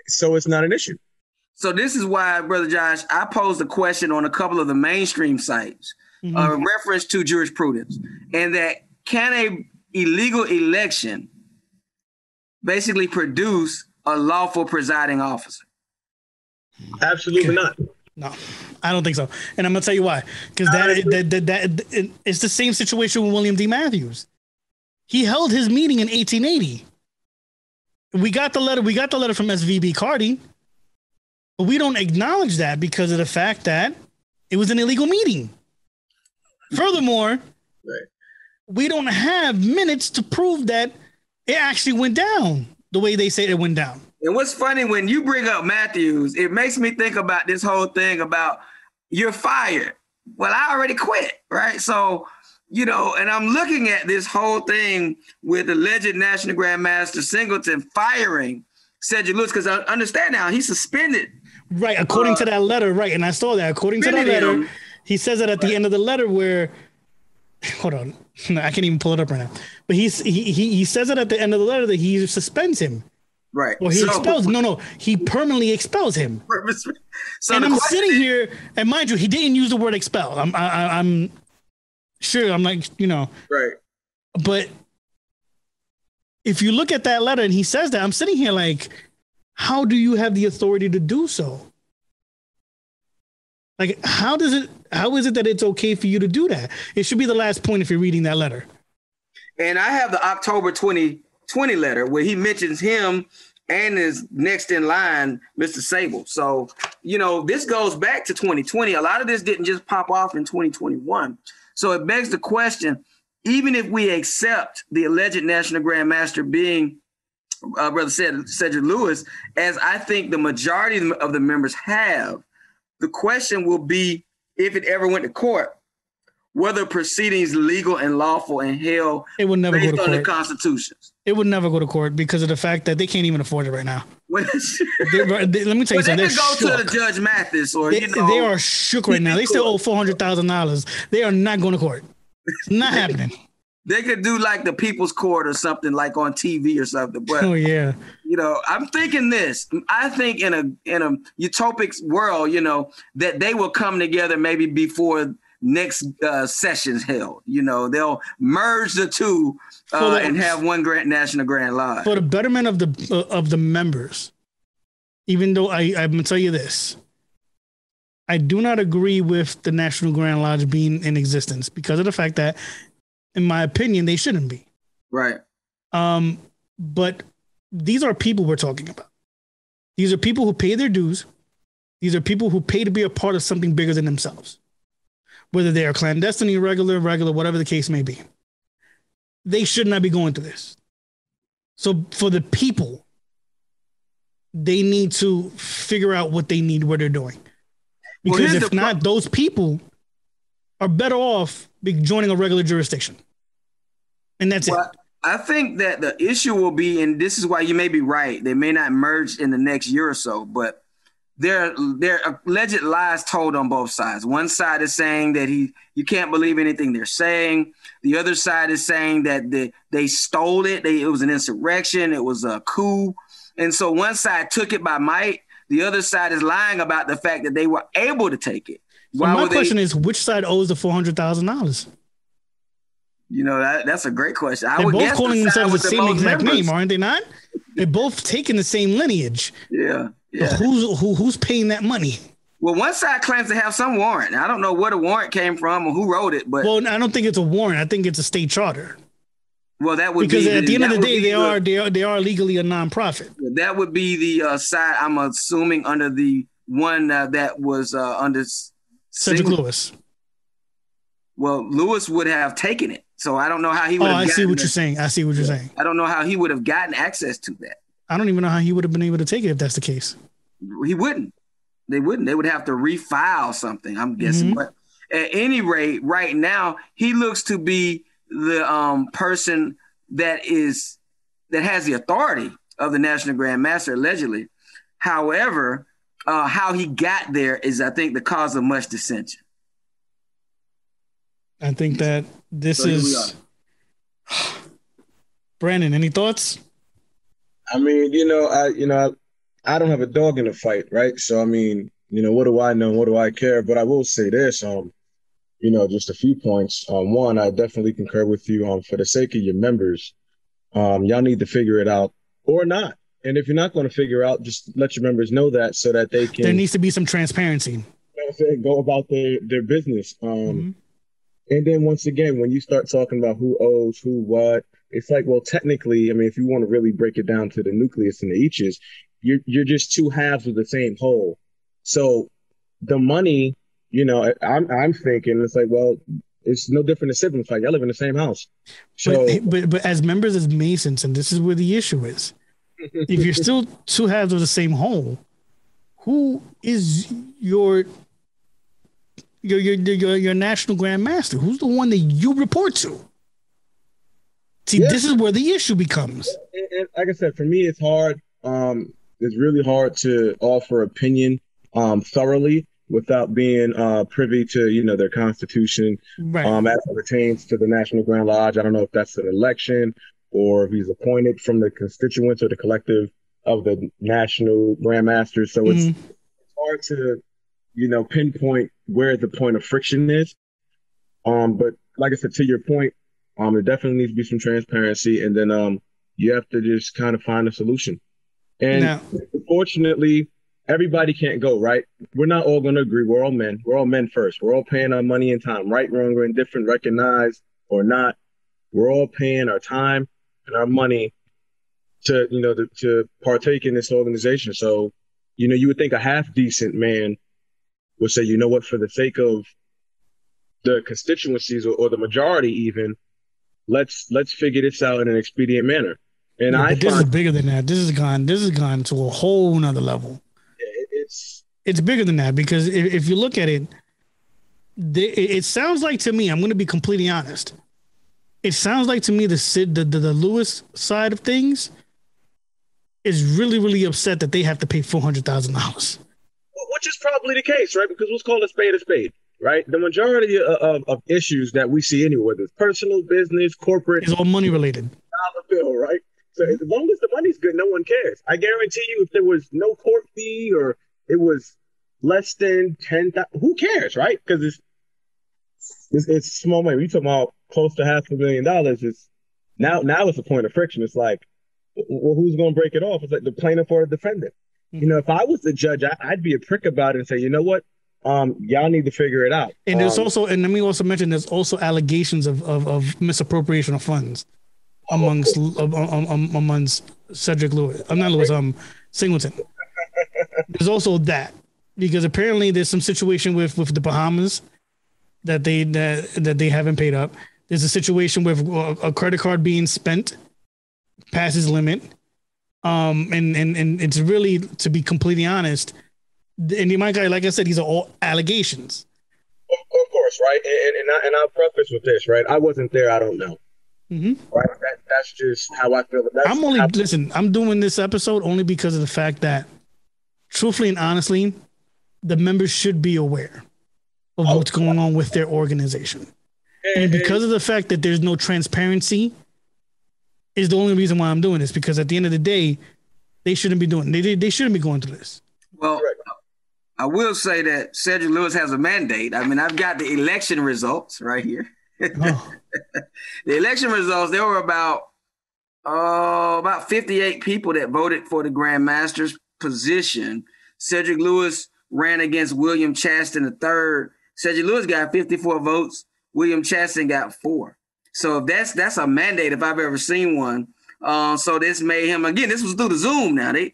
so it's not an issue. So this is why, Brother Josh, I posed a question on a couple of the mainstream sites, reference to jurisprudence, and that can a illegal election basically produce a lawful presiding officer? Absolutely not. No, I don't think so. And I'm going to tell you why. Because that it's the same situation with William D. Matthews. He held his meeting in 1880. We got the letter from SVB Cardi, but we don't acknowledge that because of the fact that it was an illegal meeting. Furthermore, we don't have minutes to prove that it actually went down the way they say it went down. And what's funny, when you bring up Matthews, it makes me think about this whole thing about you're fired. Well, I already quit, right? So, and I'm looking at this whole thing with alleged National Grandmaster Singleton firing Cedric Lewis, because I understand now he's suspended. Right, according to that letter, right, and I saw that. According to that letter, he says it at the end of the letter where, hold on, I can't even pull it up right now. But he says it at the end of the letter that he suspends him. Right. Or he expels. No, he permanently expels him. So and I'm sitting here, and mind you, he didn't use the word expel. I'm sure. I'm like, Right. But if you look at that letter and he says that, I'm sitting here like, how do you have the authority to do so? Like, how is it that it's okay for you to do that? It should be the last point if you're reading that letter. And I have the October 2020 letter where he mentions him and his next in line, Mr. Sable. So, this goes back to 2020. A lot of this didn't just pop off in 2021. So it begs the question, even if we accept the alleged National Grandmaster being Brother Cedric Lewis, as I think the majority of the members have, the question will be, if it ever went to court, whether proceedings legal and lawful and held it would never based go to on court. the constitutions. It would never go to court because of the fact that they can't even afford it right now. Let me tell you something. They could go to the Judge Mathis or they are shook right now. They still owe $400,000. They are not going to court. It's not happening. They could do like the People's Court or something like on TV or something. But I'm thinking this. I think in a utopic world, that they will come together maybe before next session's held. They'll merge the two and have one National Grand Lodge for the betterment of the members. Even though I'm gonna tell you this, I do not agree with the National Grand Lodge being in existence because of the fact that, in my opinion, they shouldn't be. Right. But these are people we're talking about. These are people who pay their dues. These are people who pay to be a part of something bigger than themselves. Whether they are clandestine, regular, whatever the case may be. They should not be going through this. So for the people, they need to figure out what they need, what they're doing. Because if not, those people are better off joining a regular jurisdiction. And that's it. I think that the issue will be, and this is why you may be right, they may not merge in the next year or so, but there are alleged lies told on both sides. One side is saying that you can't believe anything they're saying. The other side is saying that they stole it. It was an insurrection. It was a coup. And so one side took it by might. The other side is lying about the fact that they were able to take it. So my question is, which side owes the $400,000? That's a great question. They're both calling themselves the same exact name, aren't they not? They're both taking the same lineage. Yeah. Who's paying that money? Well, one side claims to have some warrant. I don't know where the warrant came from or who wrote it, but I don't think it's a warrant. I think it's a state charter. Well, that would because at the end of the day, they are legally a nonprofit. That would be the side, I'm assuming, under the one that was under Cedric Lewis. Well, Lewis would have taken it. So I don't know how he would have I gotten see what you're saying. I see what you're saying. I don't know how he would have gotten access to that. I don't even know how he would have been able to take it if that's the case. He wouldn't. They wouldn't. They would have to refile something, I'm guessing. But at any rate, right now, he looks to be the person that has the authority of the National Grand Master, allegedly. However, how he got there is, I think, the cause of much dissension. I think that this is Brandon. Any thoughts? I mean, I don't have a dog in the fight, right? So I mean, what do I know? What do I care? But I will say this, just a few points. One, I definitely concur with you. For the sake of your members, y'all need to figure it out or not. And if you're not going to figure out, just let your members know that so that they can. There needs to be some transparency. Go about their business. And then once again, when you start talking about who owes who what, it's like, well, technically, I mean, if you want to really break it down to the nucleus and the eaches, you're just two halves of the same whole. So the money, I'm thinking it's like, well, it's no different than siblings. Like, y'all live in the same house. So, but as members as Masons, and this is where the issue is, if you're still two halves of the same whole, who is your National Grand Master? Who's the one that you report to? See, This is where the issue becomes. And like I said, for me, it's hard. It's really hard to offer opinion thoroughly without being privy to, their constitution, right. As it pertains to the National Grand Lodge. I don't know if that's an election or if he's appointed from the constituents or the collective of the National Grand Masters. So it's hard to, pinpoint where the point of friction is. But like I said, to your point, there definitely needs to be some transparency, and then you have to just kind of find a solution. And unfortunately, everybody can't go, right? We're not all going to agree. We're all men. We're all men first. We're all paying our money and time, right, wrong, or indifferent, recognized or not. We're all paying our time and our money to, to partake in this organization. So, you would think a half decent man would say, you know what, for the sake of the constituencies or the majority even, let's figure this out in an expedient manner. And this is bigger than that. This has gone to a whole nother level. Yeah, it's bigger than that, because if you look at it, it sounds like to me, I'm going to be completely honest. It sounds like to me the Lewis side of things is really, really upset that they have to pay $400,000. Which is probably the case, right? Because let's call a spade, right? The majority of issues that we see anywhere, whether it's personal, business, corporate, is all money related. Dollar bill, right? So as long as the money's good, no one cares. I guarantee you, if there was no court fee or it was less than 10,000, who cares, right? Because it's small money. We talking about close to $500,000. It's now it's a point of friction. It's like, well, who's going to break it off? It's like the plaintiff or the defendant. If I was the judge, I'd be a prick about it and say, you know what, y'all need to figure it out. And there's also, and let me also mention, there's also allegations of misappropriation of funds amongst Cedric Lewis. I'm not Lewis. Singleton. There's also that, because apparently there's some situation with the Bahamas that they haven't paid up. There's a situation with a credit card being spent past his limit. And it's really, to be completely honest, and the guy, like I said, these are all allegations. Of course, right? And I'll preface with this, right? I wasn't there. I don't know. Right? That's just how I feel. I'm doing this episode only because of the fact that, truthfully and honestly, the members should be aware of what's going on with their organization. And because of the fact that there's no transparency is the only reason why I'm doing this, because at the end of the day, they shouldn't be doing they shouldn't be going through this. Well, I will say that Cedric Lewis has a mandate. I mean, I've got the election results right here. The election results, there were about 58 people that voted for the Grand Master's position. Cedric Lewis ran against William Chaston III. Cedric Lewis got 54 votes. William Chaston got 4. So that's a mandate if I've ever seen one. So this made him, again, this was through the Zoom now. This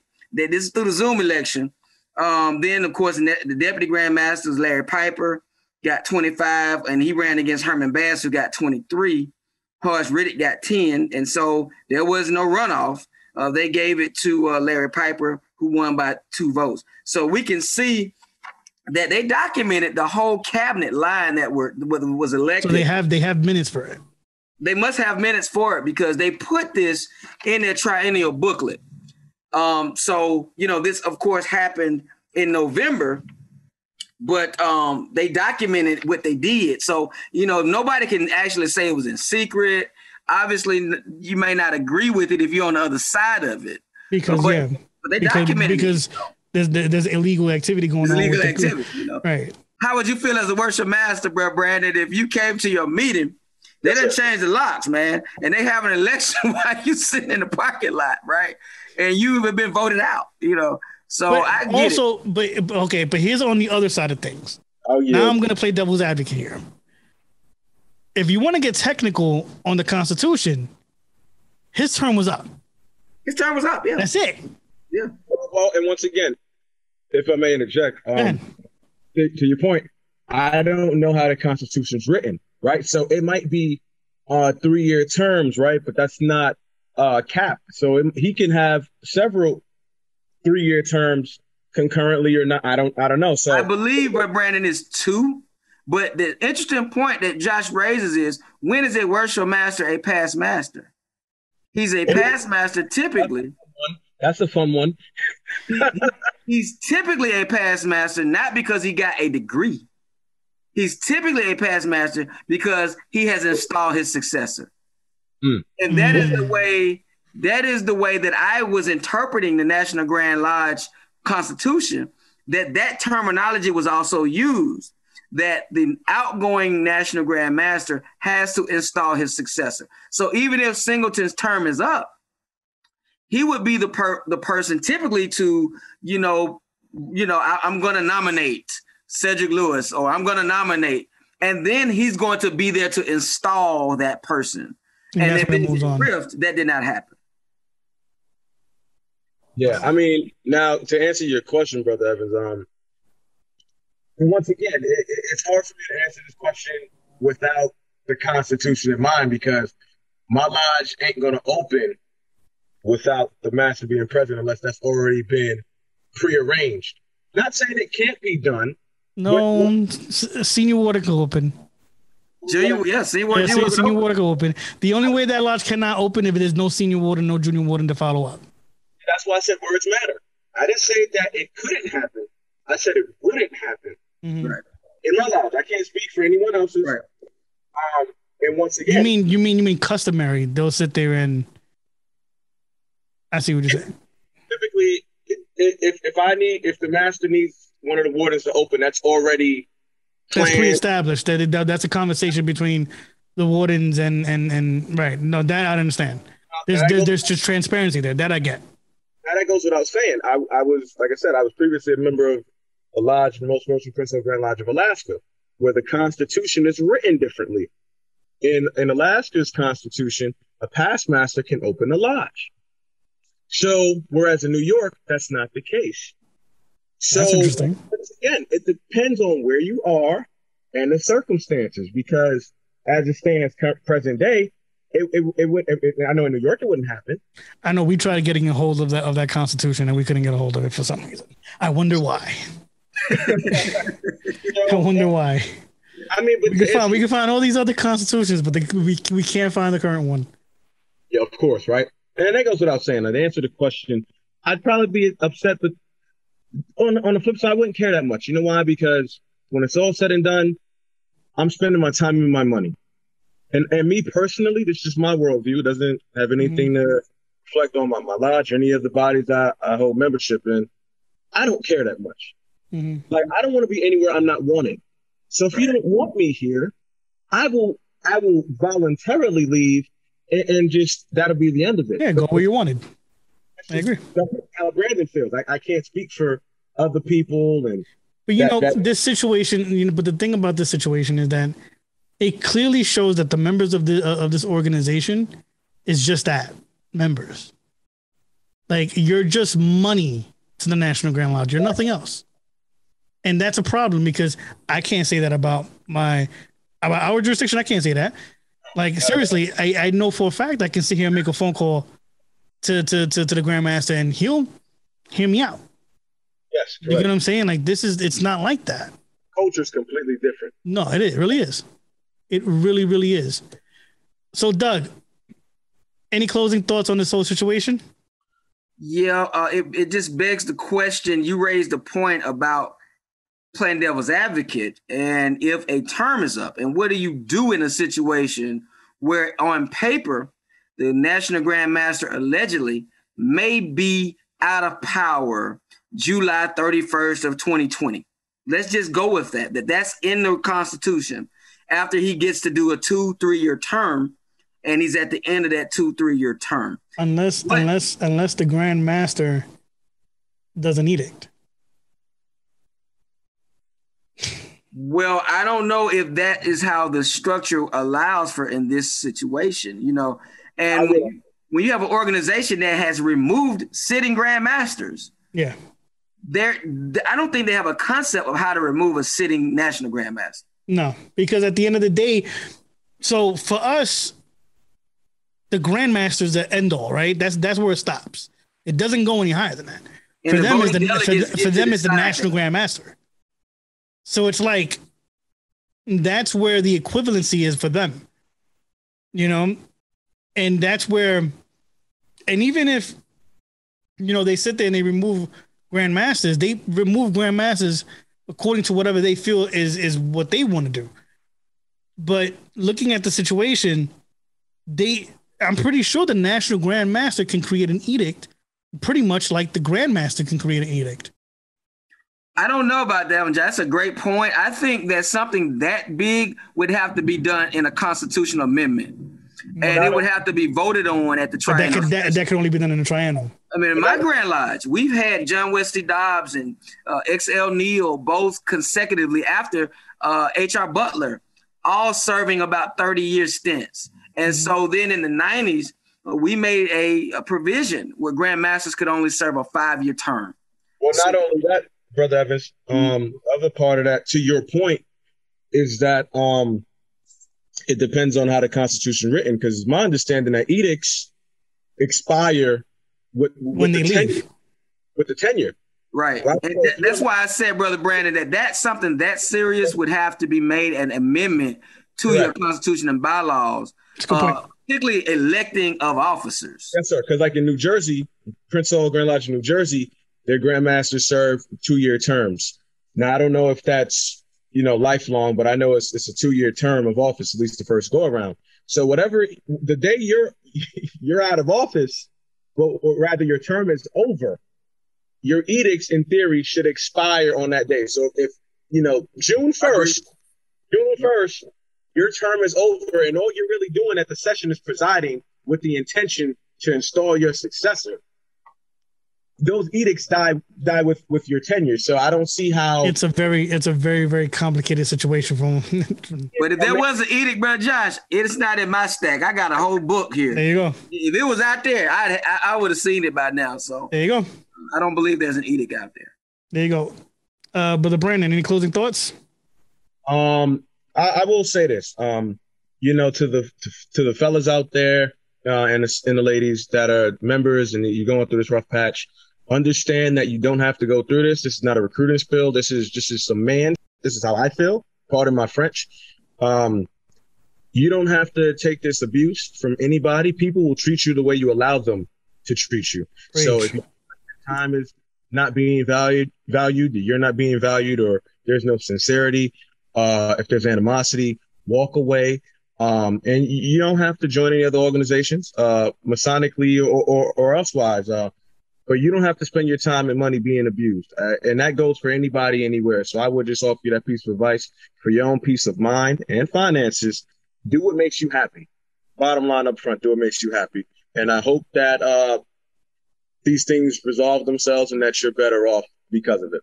is through the Zoom election. Then, of course, the deputy Grand Master was Larry Piper, got 25, and he ran against Herman Bass, who got 23. Horace Riddick got 10, and so there was no runoff. They gave it to Larry Piper, who won by 2 votes. So we can see that they documented the whole cabinet line that was elected. So they have minutes for it. They must have minutes for it because they put this in their triennial booklet. So, this, of course, happened in November, but they documented what they did. So, nobody can actually say it was in secret. Obviously, you may not agree with it if you're on the other side of it. Because, but they documented because there's illegal activity going on. Illegal activity, Right. How would you feel as a worship master, bro, Brandon, if you came to your meeting, they didn't change the locks, man, and they have an election while you sitting in the parking lot, right? And you have been voted out, So I get it. But here's on the other side of things. Oh, yeah. Now I'm going to play devil's advocate here. If you want to get technical on the Constitution, his term was up. His term was up, yeah. That's it. Yeah. Well, and once again, if I may interject, to your point, I don't know how the Constitution's written, right? So it might be 3-year terms, right? But that's not capped. So he can have several 3-year terms concurrently or not. I don't know. So I believe what Brandon is 2. But the interesting point that Josh raises is, when is a worship master a past master? He's a past master typically. That's a fun one. He's typically a past master, not because he got a degree. He's typically a past master because he has installed his successor. And that is the way that I was interpreting the National Grand Lodge Constitution, that terminology was also used, that the outgoing National Grand Master has to install his successor. So even if Singleton's term is up, he would be the person typically to, I'm going to nominate Cedric Lewis, or I'm going to nominate, and then he's going to be there to install that person. And then that did not happen. Yeah, I mean, now to answer your question, Brother Evans, once again, it's hard for me to answer this question without the Constitution in mind, because my lodge ain't going to open without the master being present unless that's already been prearranged. Not saying it can't be done. No, senior water can open. Senior water can open. The only way that lodge cannot open if there's no senior water, no junior water to follow up. That's why I said words matter. I didn't say that it couldn't happen. I said it wouldn't happen. Mm-hmm. Right. In my lodge, I can't speak for anyone else's. Right. And once again, you mean customary? They'll sit there and I see what you're saying. Typically, if the master needs one of the wardens to open, that's already planned. That's pre-established. That's a conversation between the wardens and right. No, that I understand. There's just transparency there. That I get. Now that goes without saying. I was, like I said, I was previously a member of a lodge, the most Principal Grand Lodge of Alaska, where the Constitution is written differently. In Alaska's Constitution, a past master can open a lodge. So, whereas in New York, that's not the case. So, that's interesting. Again, it depends on where you are and the circumstances, because as it stands present day, it would. I know in New York it wouldn't happen. I know we tried getting a hold of that Constitution and we couldn't get a hold of it for some reason. I wonder why. I wonder why. I mean, but we can find all these other constitutions, but we can't find the current one. Yeah, of course, right? And that goes without saying. To answer the question, I'd probably be upset, but on the flip side, I wouldn't care that much. You know why? Because when it's all said and done, I'm spending my time and my money. And me personally, this is just my worldview. It doesn't have anything to reflect on my lodge or any of the bodies I hold membership in. I don't care that much. Mm-hmm. Like, I don't want to be anywhere I'm not wanted. So if you don't want me here, I will voluntarily leave, and just that'll be the end of it. Yeah, go where you wanted. I agree. That's how Brandon feels. I can't speak for other people, but this situation. But the thing about this situation is that it clearly shows that the members of this organization is just that. members. Like, you're just money to the National Grand Lodge. You're nothing else. And that's a problem because I can't say that about our jurisdiction. I can't say that. Like, seriously, I know for a fact I can sit here and make a phone call to the Grandmaster and he'll hear me out. Yes, correct. You get what I'm saying? Like, it's not like that. Culture's completely different. No, it really is. It really, really is. So, Doug, any closing thoughts on this whole situation? Yeah, it just begs the question. You raised a point about playing devil's advocate, and if a term is up, and what do you do in a situation where on paper the National Grand Master allegedly may be out of power July 31st of 2020? Let's just go with that's in the Constitution after he gets to do a 2-3 year term, and he's at the end of that 2-3 year term. Unless the Grand Master does an edict. Well, I don't know if that is how the structure allows for in this situation, and when you have an organization that has removed sitting Grand Masters, yeah, I don't think they have a concept of how to remove a sitting National Grand Master. No, because at the end of the day, so for us, the Grand Master is the end all, right? That's where it stops. It doesn't go any higher than that. And for them, is the National Grand Master. So it's like, that's where the equivalency is for them, and that's where, and even if, they sit there and they remove Grand Masters, they remove Grand Masters according to whatever they feel is what they want to do. But looking at the situation, I'm pretty sure the National Grand Master can create an edict pretty much like the Grand Master can create an edict. I don't know about that one, Josh. That's a great point. I think that something that big would have to be done in a constitutional amendment. And it would have to be voted on at the triennial. That could only be done in the triennial. I mean, in my Grand Lodge, we've had John Wesley Dobbs and X.L. Neal both consecutively after H.R. Butler, all serving about 30-year stints. And so then in the 90s, we made a provision where Grand Masters could only serve a 5-year term. Well, not only that, Brother Evans, other part of that, to your point, is that it depends on how the Constitution is written, because it's my understanding that edicts expire when they leave. With the tenure. Right. And that's why I said, Brother Brandon, that's something that serious would have to be made an amendment to your Constitution and bylaws, particularly electing of officers. Yes, sir. Because like in New Jersey, Prince Hall Grand Lodge in New Jersey, their Grand Masters serve 2-year terms. Now, I don't know if that's, lifelong, but I know it's a 2-year term of office, at least the first go around. So whatever, the day you're out of office, or rather your term is over, your edicts in theory should expire on that day. So if, June 1st, your term is over and all you're really doing at the session is presiding with the intention to install your successor, those edicts die with your tenure. So I don't see how it's a very, very complicated situation But if there was an edict, Brother Josh, it's not in my stack. I got a whole book here. There you go. If it was out there, I would have seen it by now. So there you go. I don't believe there's an edict out there. There you go. Brother Brandon, any closing thoughts? I will say this, to the fellas out there and the ladies that are members and you're going through this rough patch, understand that you don't have to go through this. This is not a recruiting spill. This is just a man. This is how I feel. Pardon my French. You don't have to take this abuse from anybody. People will treat you the way you allow them to treat you. Great. So if time is not being valued, you're not being valued, or there's no sincerity, if there's animosity, walk away. And you don't have to join any other organizations, Masonically or elsewise. But you don't have to spend your time and money being abused. And that goes for anybody, anywhere. So I would just offer you that piece of advice for your own peace of mind and finances. Do what makes you happy. Bottom line up front, do what makes you happy. And I hope that these things resolve themselves and that you're better off because of it.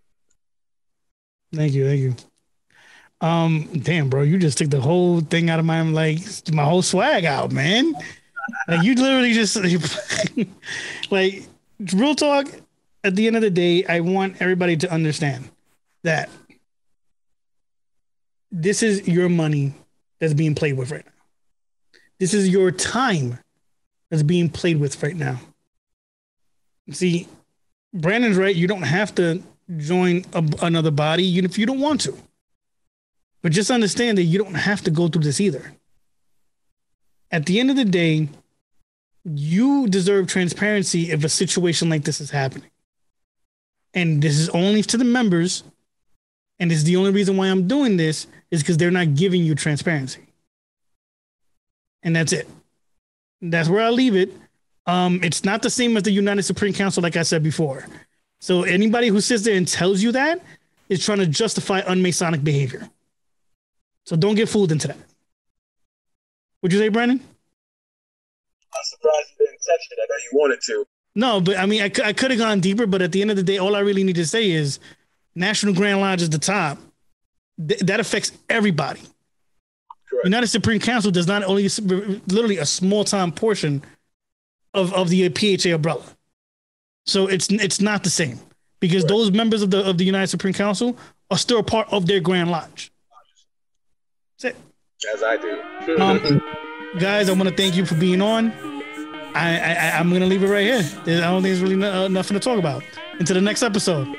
Thank you. Damn, bro, you just took the whole thing out of my whole swag out, man. Like you literally just like real talk. At the end of the day, I want everybody to understand that this is your money that's being played with right now. This is your time that's being played with right now. See, Brandon's right. You don't have to join another body, even if you don't want to. But just understand that you don't have to go through this either. At the end of the day, you deserve transparency if a situation like this is happening. And this is only to the members. And this is the only reason why I'm doing this is because they're not giving you transparency. And that's it. That's where I'll leave it. It's not the same as the United Supreme Council, like I said before. So anybody who sits there and tells you that is trying to justify unmasonic behavior. So don't get fooled into that. What'd you say, Brandon? I'm surprised you didn't touch it. I know you wanted to. No, but I mean, I could have gone deeper, but at the end of the day, all I really need to say is National Grand Lodge is the top. That affects everybody. Correct. United Supreme Council does not only literally a small time portion of the PHA umbrella. So it's not the same because right. Those members of the United Supreme Council are still a part of their Grand Lodge. That's it. As I do. Guys, I want to thank you for being on. I'm going to leave it right here. I don't think there's really nothing to talk about. Until the next episode.